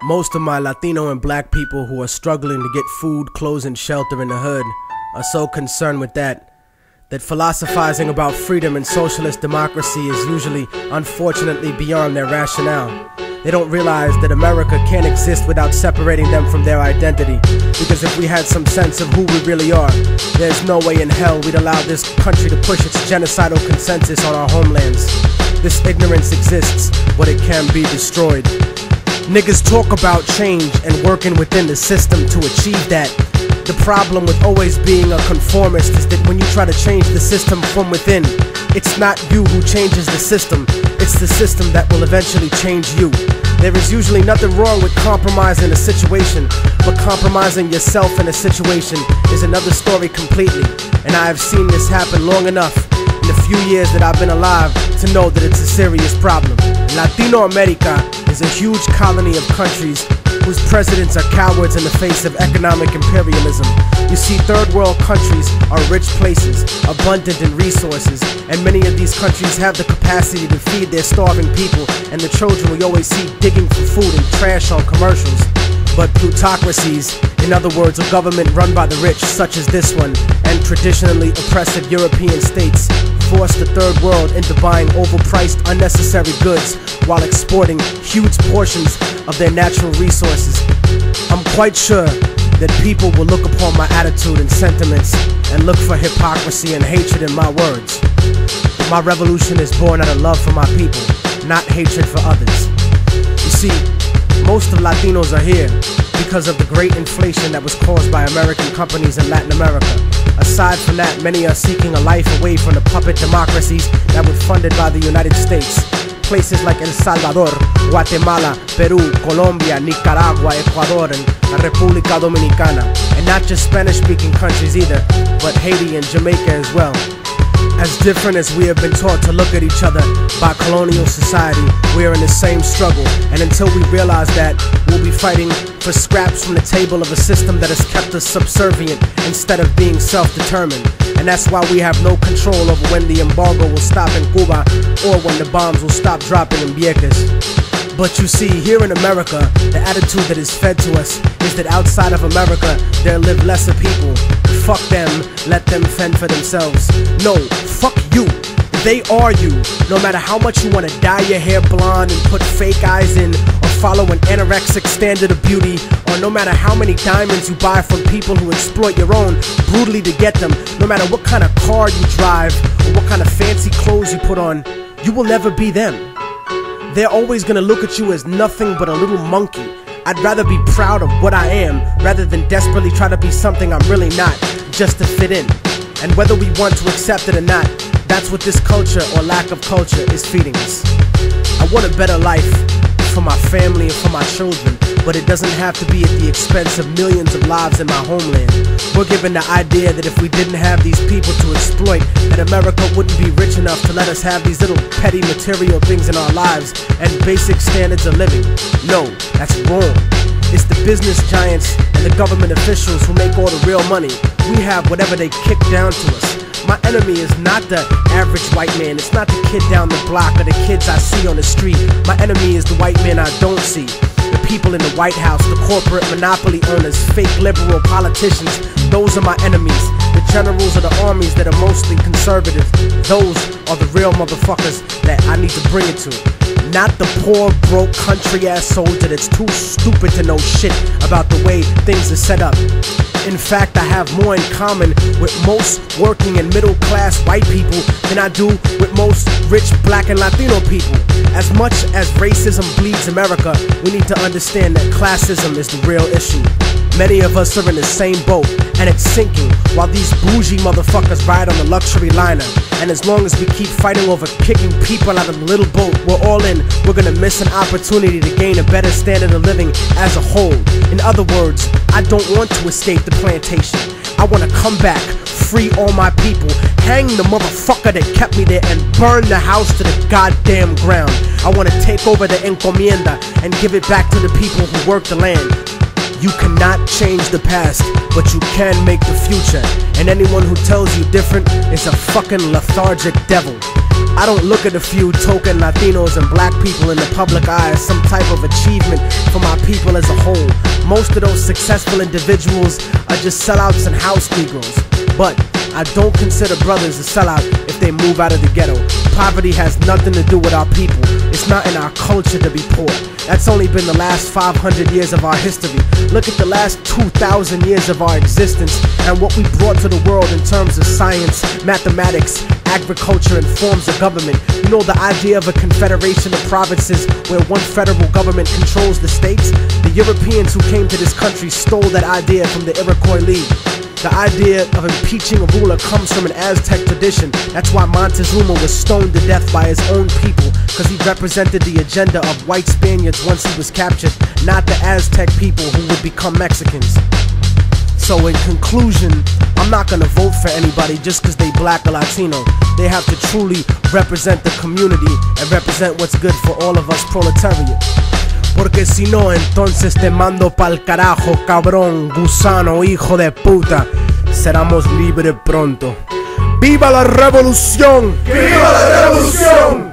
Most of my Latino and black people who are struggling to get food, clothes, and shelter in the hood are so concerned with that philosophizing about freedom and socialist democracy is usually, unfortunately, beyond their rationale. They don't realize that America can't exist without separating them from their identity, because if we had some sense of who we really are, there's no way in hell we'd allow this country to push its genocidal consensus on our homelands. This ignorance exists, but it can be destroyed. Niggas talk about change and working within the system to achieve that. The problem with always being a conformist is that when you try to change the system from within, it's not you who changes the system, it's the system that will eventually change you. There is usually nothing wrong with compromising a situation, but compromising yourself in a situation is another story completely. And I have seen this happen long enough in the few years that I've been alive to know that it's a serious problem. Latino America is a huge colony of countries whose presidents are cowards in the face of economic imperialism. You see, third world countries are rich places, abundant in resources, and many of these countries have the capacity to feed their starving people and the children we always see digging for food and trash on commercials. But plutocracies, in other words, a government run by the rich, such as this one, and traditionally oppressive European states, force the third world into buying overpriced, unnecessary goods while exporting huge portions of their natural resources. I'm quite sure that people will look upon my attitude and sentiments and look for hypocrisy and hatred in my words. But my revolution is born out of love for my people, not hatred for others. You see, most of Latinos are here because of the great inflation that was caused by American companies in Latin America. Aside from that, many are seeking a life away from the puppet democracies that were funded by the United States. Places like El Salvador, Guatemala, Peru, Colombia, Nicaragua, Ecuador, and República Dominicana. And not just Spanish-speaking countries either, but Haiti and Jamaica as well. As different as we have been taught to look at each other by colonial society, we are in the same struggle. And until we realize that, we'll be fighting for scraps from the table of a system that has kept us subservient instead of being self-determined. And that's why we have no control over when the embargo will stop in Cuba or when the bombs will stop dropping in Vieques. But you see, here in America, the attitude that is fed to us is that outside of America, there live lesser people. Fuck them, let them fend for themselves. No, fuck you. They are you. No matter how much you want to dye your hair blonde and put fake eyes in, or follow an anorexic standard of beauty, or no matter how many diamonds you buy from people who exploit your own brutally to get them, no matter what kind of car you drive, or what kind of fancy clothes you put on, you will never be them. They're always gonna look at you as nothing but a little monkey. I'd rather be proud of what I am rather than desperately try to be something I'm really not, just to fit in. And whether we want to accept it or not, that's what this culture or lack of culture is feeding us. I want a better life for my family and for my children, but it doesn't have to be at the expense of millions of lives in my homeland. We're given the idea that if we didn't have these people to exploit, that America wouldn't be rich enough to let us have these little petty material things in our lives and basic standards of living. No, that's wrong. It's the business giants and the government officials who make all the real money. We have whatever they kick down to us. My enemy is not the average white man. It's not the kid down the block or the kids I see on the street. My enemy is the white man I don't see. The people in the White House, the corporate monopoly owners, fake liberal politicians, those are my enemies. The generals of the armies that are mostly conservative, those are the real motherfuckers that I need to bring it to. Not the poor, broke, country-ass soldier that's too stupid to know shit about the way things are set up. In fact, I have more in common with most working and middle-class white people than I do with most rich black and Latino people. As much as racism bleeds America, we need to understand that classism is the real issue. Many of us are in the same boat, and it's sinking, while these bougie motherfuckers ride on the luxury liner. And as long as we keep fighting over kicking people out of the little boat we're all in, we're gonna miss an opportunity to gain a better standard of living as a whole. In other words, I don't want to escape the plantation. I want to come back, free all my people, hang the motherfucker that kept me there, and burn the house to the goddamn ground. I want to take over the encomienda and give it back to the people who work the land. You cannot change the past, but you can make the future. And anyone who tells you different is a fucking lethargic devil. I don't look at a few token Latinos and black people in the public eye as some type of achievement for my people as a whole. Most of those successful individuals are just sellouts and house Negroes. But I don't consider brothers a sellout if they move out of the ghetto. Poverty has nothing to do with our people. It's not in our culture to be poor. That's only been the last 500 years of our history. Look at the last 2,000 years of our existence and what we brought to the world in terms of science, mathematics, agriculture, and forms of government. You know, the idea of a confederation of provinces where one federal government controls the states? The Europeans who came to this country stole that idea from the Iroquois League. The idea of impeaching a ruler comes from an Aztec tradition. That's why Montezuma was stoned to death by his own people, because he represented the agenda of white Spaniards once he was captured, not the Aztec people who would become Mexicans. So in conclusion, I'm not gonna vote for anybody just because they black or Latino. They have to truly represent the community and represent what's good for all of us proletariat. Porque si no, entonces te mando pa'l carajo, cabrón, gusano, hijo de puta. Seramos libres pronto. ¡Viva la revolución! ¡Viva la revolución!